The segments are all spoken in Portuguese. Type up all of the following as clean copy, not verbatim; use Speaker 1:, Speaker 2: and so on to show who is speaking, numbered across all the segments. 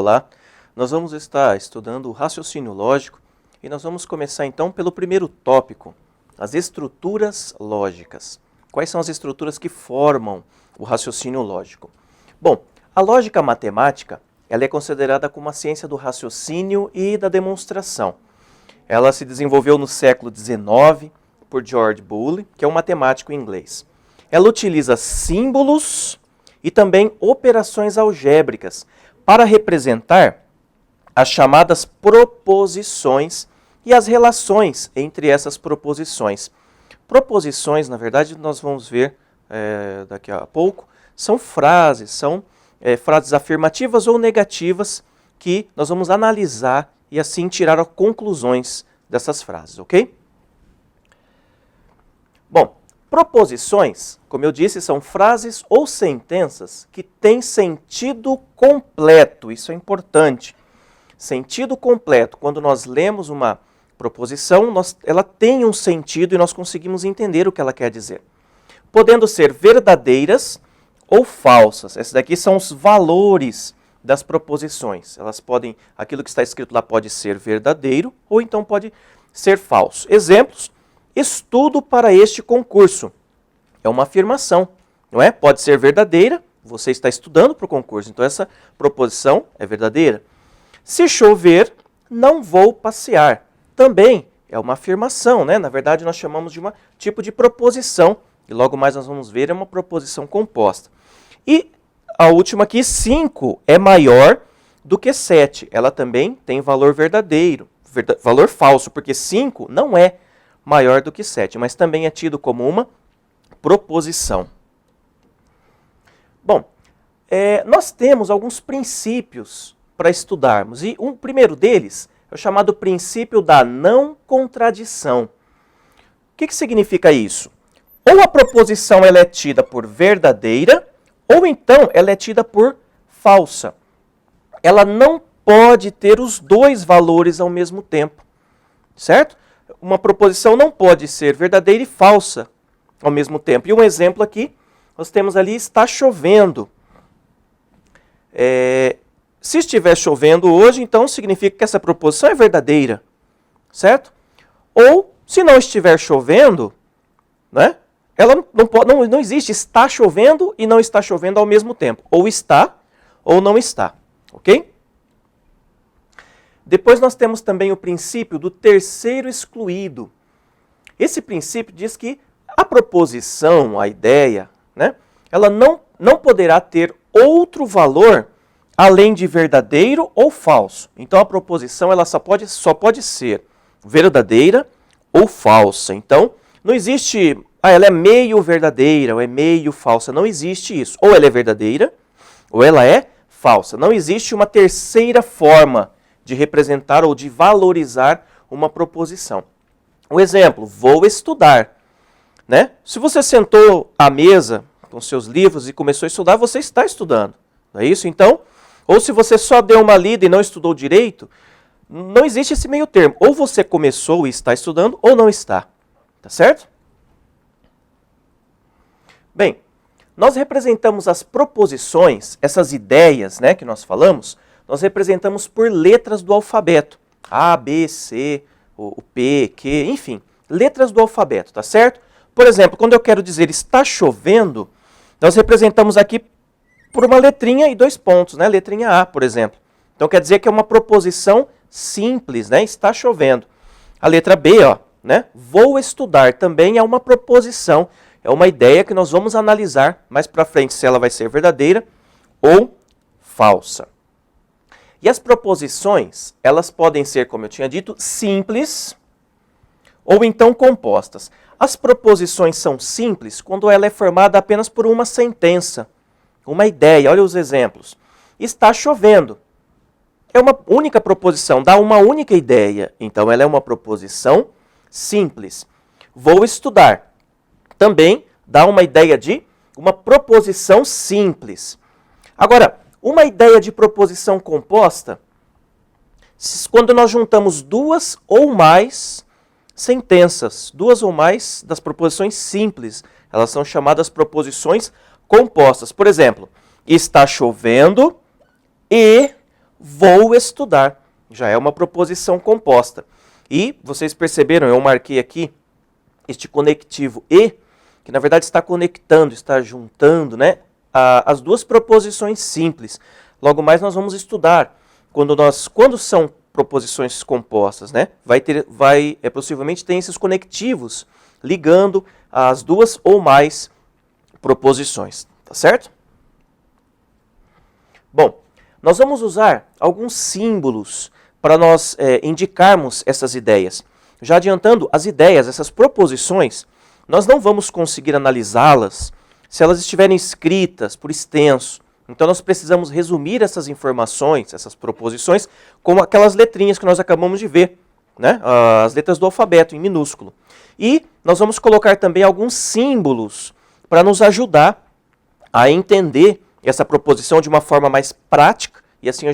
Speaker 1: Olá, nós vamos estar estudando o raciocínio lógico e nós vamos começar então pelo primeiro tópico, as estruturas lógicas. Quais são as estruturas que formam o raciocínio lógico? Bom, a lógica matemática ela é considerada como a ciência do raciocínio e da demonstração. Ela se desenvolveu no século XIX por George Boole, que é um matemático inglês. Ela utiliza símbolos e também operações algébricas para representar as chamadas proposições e as relações entre essas proposições. Proposições, na verdade, nós vamos ver daqui a pouco, são frases afirmativas ou negativas que nós vamos analisar e assim tirar as conclusões dessas frases, ok? Bom, proposições, como eu disse, são frases ou sentenças que têm sentido completo, isso é importante. Sentido completo, quando nós lemos uma proposição, ela tem um sentido e nós conseguimos entender o que ela quer dizer. Podendo ser verdadeiras ou falsas. Esses daqui são os valores das proposições. Aquilo que está escrito lá pode ser verdadeiro ou então pode ser falso. Exemplos: estudo para este concurso. É uma afirmação, não é? Pode ser verdadeira, você está estudando para o concurso, então essa proposição é verdadeira. Se chover, não vou passear. Também é uma afirmação, né? Na verdade, nós chamamos de um tipo de proposição, e logo mais nós vamos ver, é uma proposição composta. E a última aqui, 5 é maior do que 7. Ela também tem valor verdadeiro, valor falso, porque 5 não é maior do que 7, mas também é tido como uma proposição. Bom, nós temos alguns princípios para estudarmos, e um primeiro deles é o chamado princípio da não contradição. O que significa isso? Ou a proposição ela é tida por verdadeira, ou então ela é tida por falsa. Ela não pode ter os dois valores ao mesmo tempo, certo? Uma proposição não pode ser verdadeira e falsa ao mesmo tempo. E um exemplo aqui, nós temos ali, está chovendo. Se estiver chovendo hoje, então significa que essa proposição é verdadeira, certo? Ou, se não estiver chovendo, né? Ela não existe está chovendo e não está chovendo ao mesmo tempo. Ou está ou não está, ok? Depois nós temos também o princípio do terceiro excluído. Esse princípio diz que a proposição, a ideia, né, ela não poderá ter outro valor além de verdadeiro ou falso. Então a proposição ela só pode ser verdadeira ou falsa. Então não existe, ela é meio verdadeira ou é meio falsa. Não existe isso. Ou ela é verdadeira ou ela é falsa. Não existe uma terceira forma de representar ou de valorizar uma proposição. Um exemplo, vou estudar. Né? Se você sentou à mesa com seus livros e começou a estudar, você está estudando. Não é isso? Então, ou se você só deu uma lida e não estudou direito, não existe esse meio termo. Ou você começou e está estudando, ou não está. Tá certo? Bem, nós representamos as proposições, essas ideias, né, que nós falamos, nós representamos por letras do alfabeto. A, B, C, o P, Q, enfim, letras do alfabeto, tá certo? Por exemplo, quando eu quero dizer está chovendo, nós representamos aqui por uma letrinha e 2 pontos, né? Letrinha A, por exemplo. Então quer dizer que é uma proposição simples, né? Está chovendo. A letra B, ó, né? Vou estudar, também é uma proposição, é uma ideia que nós vamos analisar mais para frente se ela vai ser verdadeira ou falsa. E as proposições, elas podem ser, como eu tinha dito, simples ou então compostas. As proposições são simples quando ela é formada apenas por uma sentença, uma ideia. Olha os exemplos. Está chovendo. É uma única proposição, dá uma única ideia. Então ela é uma proposição simples. Vou estudar. Também dá uma ideia de uma proposição simples. Agora, uma ideia de proposição composta, quando nós juntamos 2 ou mais sentenças, 2 ou mais das proposições simples, elas são chamadas proposições compostas. Por exemplo, está chovendo e vou estudar. Já é uma proposição composta. E vocês perceberam, eu marquei aqui este conectivo e, que na verdade está conectando, está juntando, né, as duas proposições simples. Logo mais nós vamos estudar quando são proposições compostas, né, possivelmente tem esses conectivos ligando as duas ou mais proposições, tá certo? Bom, nós vamos usar alguns símbolos para nós indicarmos essas ideias. Já adiantando, as ideias, essas proposições, nós não vamos conseguir analisá-las se elas estiverem escritas por extenso. Então nós precisamos resumir essas informações, essas proposições, com aquelas letrinhas que nós acabamos de ver, né? As letras do alfabeto em minúsculo. E nós vamos colocar também alguns símbolos para nos ajudar a entender essa proposição de uma forma mais prática e assim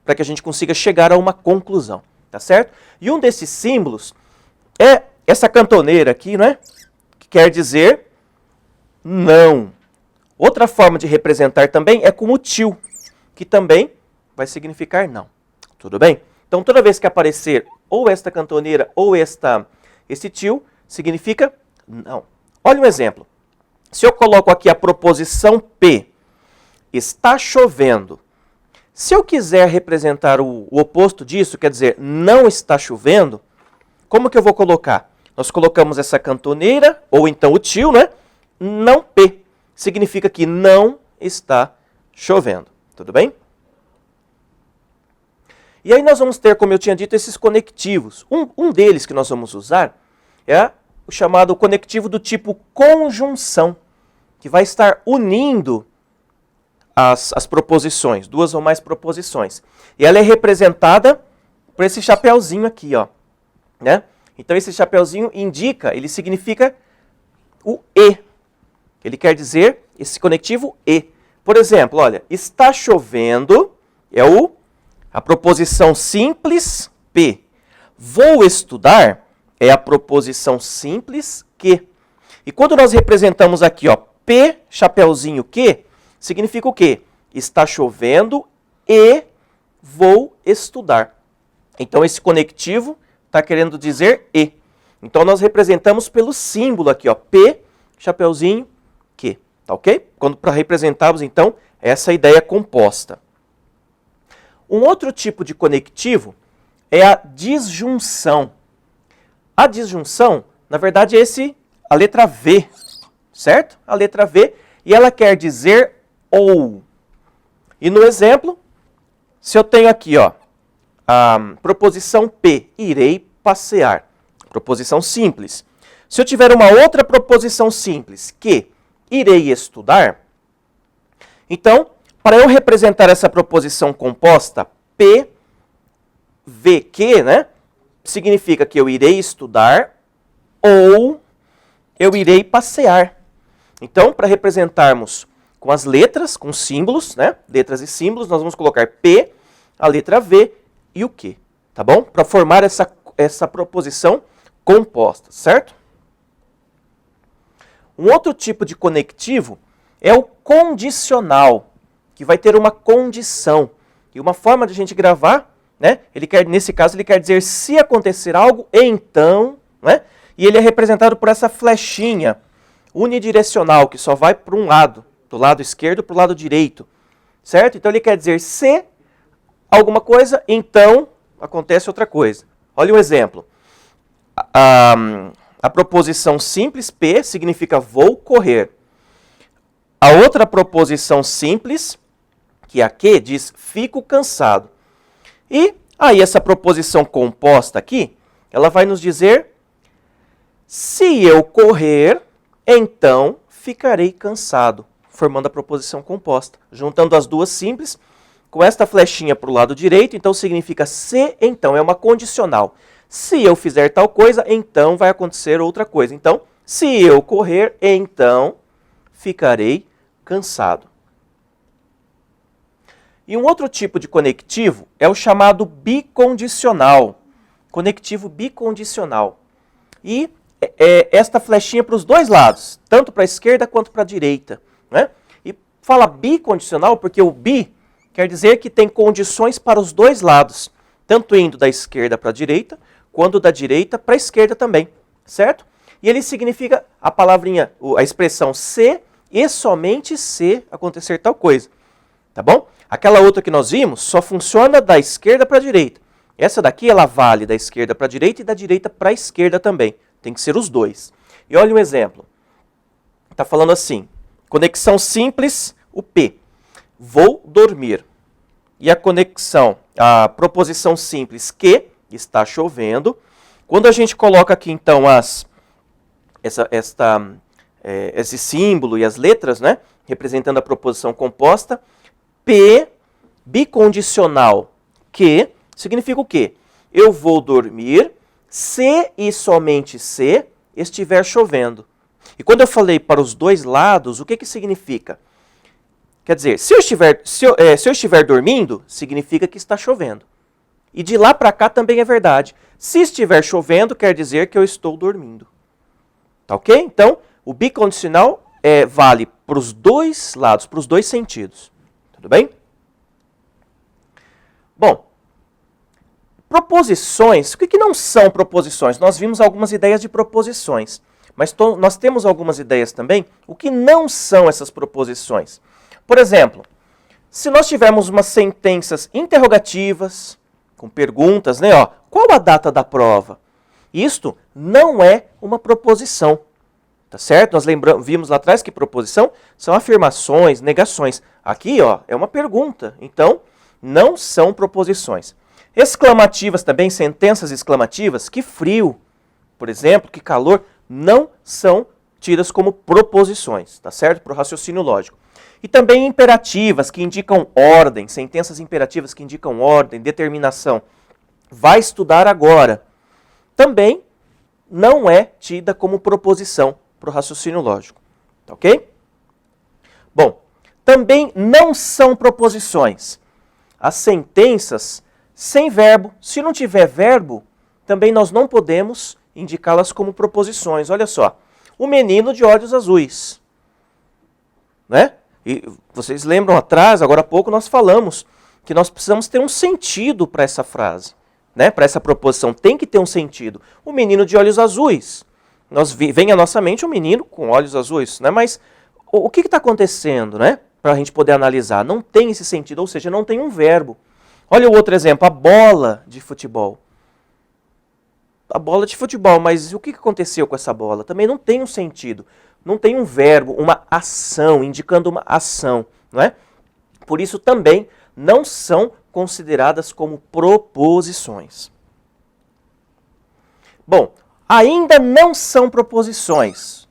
Speaker 1: para que a gente consiga chegar a uma conclusão, tá certo? E um desses símbolos é essa cantoneira aqui, né? Que quer dizer não. Outra forma de representar também é com o til, que também vai significar não. Tudo bem? Então toda vez que aparecer ou esta cantoneira ou esse til, significa não. Olha um exemplo. Se eu coloco aqui a proposição P, está chovendo. Se eu quiser representar o oposto disso, quer dizer, não está chovendo, como que eu vou colocar? Nós colocamos essa cantoneira, ou então o til, né? Não P. Significa que não está chovendo. Tudo bem? E aí nós vamos ter, como eu tinha dito, esses conectivos. Um deles que nós vamos usar é o chamado conectivo do tipo conjunção, que vai estar unindo as proposições, duas ou mais proposições. E ela é representada por esse chapeuzinho aqui, ó, né? Então esse chapeuzinho ele significa o e. Ele quer dizer esse conectivo e. Por exemplo, olha, está chovendo é a proposição simples P. Vou estudar é a proposição simples que. E quando nós representamos aqui, ó, P, chapeuzinho que, significa o quê? Está chovendo e vou estudar. Então esse conectivo está querendo dizer e. Então nós representamos pelo símbolo aqui, ó, P, chapeuzinho que. Tá ok? Para representarmos então essa ideia composta. Um outro tipo de conectivo é a disjunção. A disjunção, na verdade, é a letra V, certo? A letra V, e ela quer dizer ou. E no exemplo, se eu tenho aqui, ó, a proposição P, irei passear. Proposição simples. Se eu tiver uma outra proposição simples, que irei estudar, então, para eu representar essa proposição composta, P, V, que, né, significa que eu irei estudar ou eu irei passear. Então, para representarmos com as letras, com símbolos, né, letras e símbolos, nós vamos colocar P, a letra V e o que, tá bom? Para formar essa proposição composta, certo? Um outro tipo de conectivo é o condicional, que vai ter uma condição. E uma forma de a gente gravar, né? Nesse caso, ele quer dizer se acontecer algo, então, né? E ele é representado por essa flechinha unidirecional, que só vai para um lado, do lado esquerdo para o lado direito, certo? Então ele quer dizer se alguma coisa, então acontece outra coisa. Olha um exemplo. A proposição simples P significa vou correr. A outra proposição simples, que é a que, diz fico cansado. E aí essa proposição composta aqui, ela vai nos dizer se eu correr, então ficarei cansado, formando a proposição composta. Juntando as duas simples, com esta flechinha para o lado direito, então significa se, então, é uma condicional. Se eu fizer tal coisa, então vai acontecer outra coisa. Então, se eu correr, então ficarei cansado. E um outro tipo de conectivo é o chamado bicondicional. Conectivo bicondicional. E esta flechinha para os dois lados, tanto para a esquerda quanto para a direita, né? E fala bicondicional porque o bi quer dizer que tem condições para os dois lados, tanto indo da esquerda para a direita, quanto da direita para a esquerda também, certo? E ele significa a palavrinha, a expressão se e somente se acontecer tal coisa, tá bom? Aquela outra que nós vimos só funciona da esquerda para a direita. Essa daqui ela vale da esquerda para a direita e da direita para a esquerda também. Tem que ser os dois. E olha um exemplo. Está falando assim, conexão simples, o P. Vou dormir. E a proposição simples que está chovendo. Quando a gente coloca aqui então esse símbolo e as letras, né, representando a proposição composta, P bicondicional que significa o quê? Eu vou dormir se e somente se estiver chovendo. E quando eu falei para os dois lados, o que que significa? Quer dizer, se eu estiver dormindo, significa que está chovendo. E de lá para cá também é verdade. Se estiver chovendo, quer dizer que eu estou dormindo. Tá ok? Então, o bicondicional vale para os dois lados, para os dois sentidos. Tudo bem? Bom, proposições, o que não são proposições? Nós vimos algumas ideias de proposições, mas nós temos algumas ideias também, o que não são essas proposições. Por exemplo, se nós tivermos umas sentenças interrogativas, com perguntas, né? Ó, qual a data da prova? Isto não é uma proposição, tá certo? Nós vimos lá atrás que proposição são afirmações, negações. Aqui, ó, é uma pergunta, então não são proposições. Exclamativas também, sentenças exclamativas, que frio, por exemplo, que calor, não são tidas como proposições, tá certo? Para o raciocínio lógico. E também imperativas, que indicam ordem, sentenças imperativas que indicam ordem, determinação. Vai estudar agora. Também não é tida como proposição para o raciocínio lógico, tá ok? Bom, também não são proposições as sentenças sem verbo. Se não tiver verbo, também nós não podemos indicá-las como proposições. Olha só, o menino de olhos azuis, né? E vocês lembram atrás, agora há pouco nós falamos que nós precisamos ter um sentido para essa frase, né? Para essa proposição tem que ter um sentido. O menino de olhos azuis, vem à nossa mente um menino com olhos azuis, né? Mas o que está acontecendo, né? Para a gente poder analisar, não tem esse sentido, ou seja, não tem um verbo. Olha o outro exemplo, a bola de futebol. A bola de futebol, mas o que aconteceu com essa bola? Também não tem um sentido. Não tem um verbo, uma ação, indicando uma ação, não é? Por isso também não são consideradas como proposições. Bom, ainda não são proposições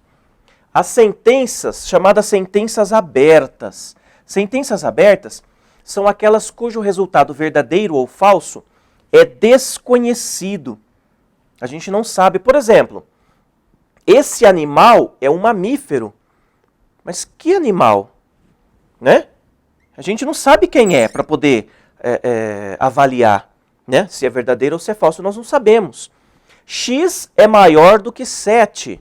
Speaker 1: as sentenças, chamadas sentenças abertas. Sentenças abertas são aquelas cujo resultado verdadeiro ou falso é desconhecido. A gente não sabe. Por exemplo, esse animal é um mamífero. Mas que animal? Né? A gente não sabe quem é para poder avaliar, né? Se é verdadeiro ou se é falso. Nós não sabemos. X é maior do que 7.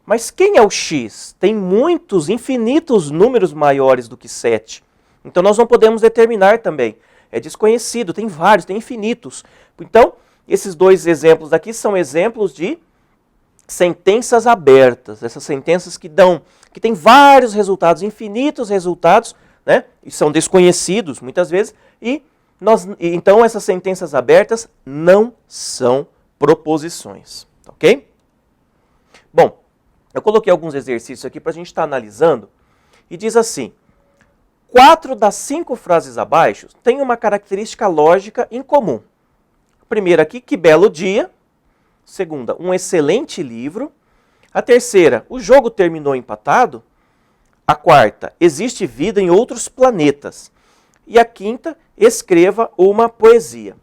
Speaker 1: Mas quem é o X? Tem muitos, infinitos números maiores do que 7. Então nós não podemos determinar também. É desconhecido, tem vários, tem infinitos. Então, esses dois exemplos aqui são exemplos de sentenças abertas. Essas sentenças que têm vários resultados, infinitos resultados, né? E são desconhecidos muitas vezes. Então essas sentenças abertas não são proposições. Ok? Bom, eu coloquei alguns exercícios aqui para a gente estar analisando. E diz assim: 4 das 5 frases abaixo têm uma característica lógica em comum. Primeira aqui, que belo dia. Segunda, um excelente livro. A terceira, o jogo terminou empatado. A quarta, existe vida em outros planetas. E a quinta, escreva uma poesia.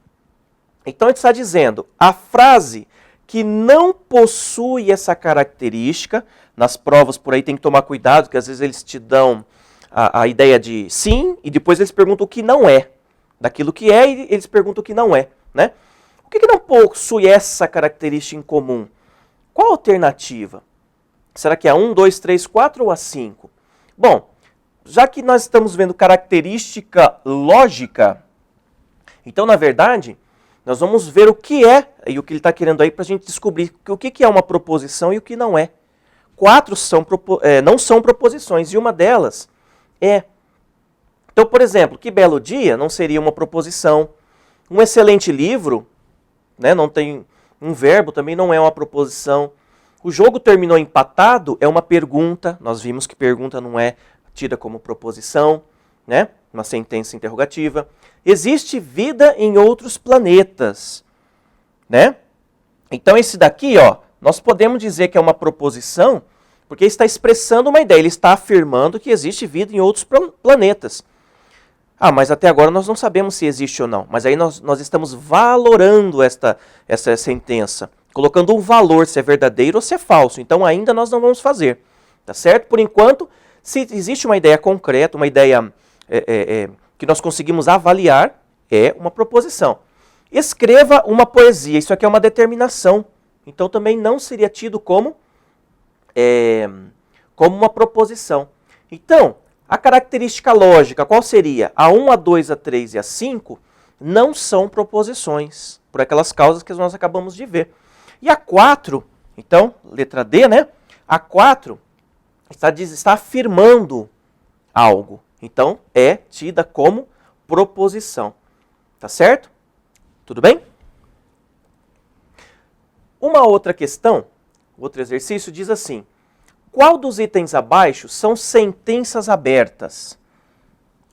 Speaker 1: Então, ele está dizendo, a frase que não possui essa característica, nas provas por aí tem que tomar cuidado, porque às vezes eles te dão a ideia de sim, e depois eles perguntam o que não é. Daquilo que é, e eles perguntam o que não é, né? O que não possui essa característica em comum? Qual a alternativa? Será que é a 1, 2, 3, 4 ou a 5? Bom, já que nós estamos vendo característica lógica, então, na verdade, nós vamos ver o que é, e o que ele está querendo aí para a gente descobrir o que é uma proposição e o que não é. 4 não são proposições, e uma delas é. Então, por exemplo, que belo dia não seria uma proposição. Um excelente livro, né, não tem um verbo, também não é uma proposição. O jogo terminou empatado é uma pergunta. Nós vimos que pergunta não é tida como proposição, né? Uma sentença interrogativa. Existe vida em outros planetas, né? Então esse daqui, ó, nós podemos dizer que é uma proposição porque está expressando uma ideia. Ele está afirmando que existe vida em outros planetas. Ah, mas até agora nós não sabemos se existe ou não. Mas aí nós estamos valorando essa sentença, colocando um valor, se é verdadeiro ou se é falso. Então ainda nós não vamos fazer, tá certo? Por enquanto, se existe uma ideia concreta, uma ideia que nós conseguimos avaliar, é uma proposição. Escreva uma poesia, isso aqui é uma determinação. Então também não seria tido como uma proposição. Então, a característica lógica, qual seria? A 1, a 2, a 3 e a 5 não são proposições, por aquelas causas que nós acabamos de ver. E a 4, então, letra D, né? A 4 está afirmando algo. Então, é tida como proposição. Tá certo? Tudo bem? Uma outra questão, outro exercício, diz assim: qual dos itens abaixo são sentenças abertas?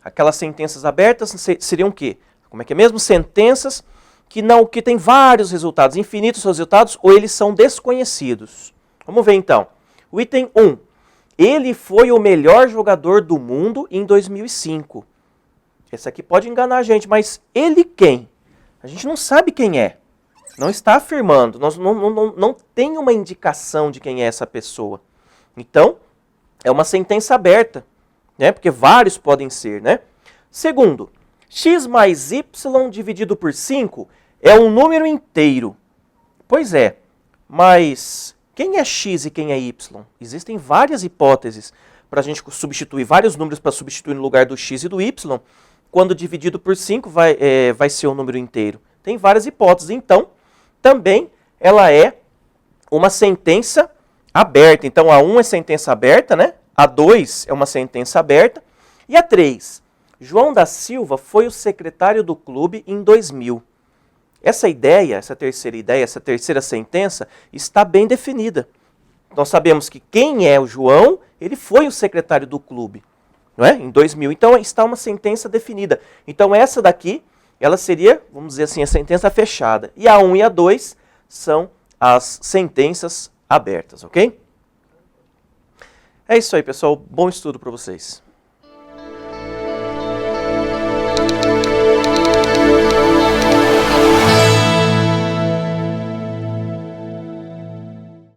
Speaker 1: Aquelas sentenças abertas seriam o quê? Como é que é mesmo? Sentenças que têm vários resultados, infinitos resultados, ou eles são desconhecidos. Vamos ver então. O item 1. Ele foi o melhor jogador do mundo em 2005. Esse aqui pode enganar a gente, mas ele quem? A gente não sabe quem é. Não está afirmando. Nós não tem uma indicação de quem é essa pessoa. Então, é uma sentença aberta, né? Porque vários podem ser, né? Segundo, x mais y dividido por 5 é um número inteiro. Pois é, mas quem é x e quem é y? Existem várias hipóteses para a gente substituir vários números para substituir no lugar do x e do y. Quando dividido por 5 vai ser um número inteiro. Tem várias hipóteses. Então, também ela é uma sentença aberta. Então, a 1 é sentença aberta, né? A 2 é uma sentença aberta. E a 3, João da Silva foi o secretário do clube em 2000. Essa ideia, essa terceira sentença, está bem definida. Nós sabemos que quem é o João, ele foi o secretário do clube, não é? Em 2000. Então, está uma sentença definida. Então, essa daqui, ela seria, vamos dizer assim, a sentença fechada. E a 1 e a 2 são as sentenças abertas, ok? É isso aí, pessoal. Bom estudo para vocês.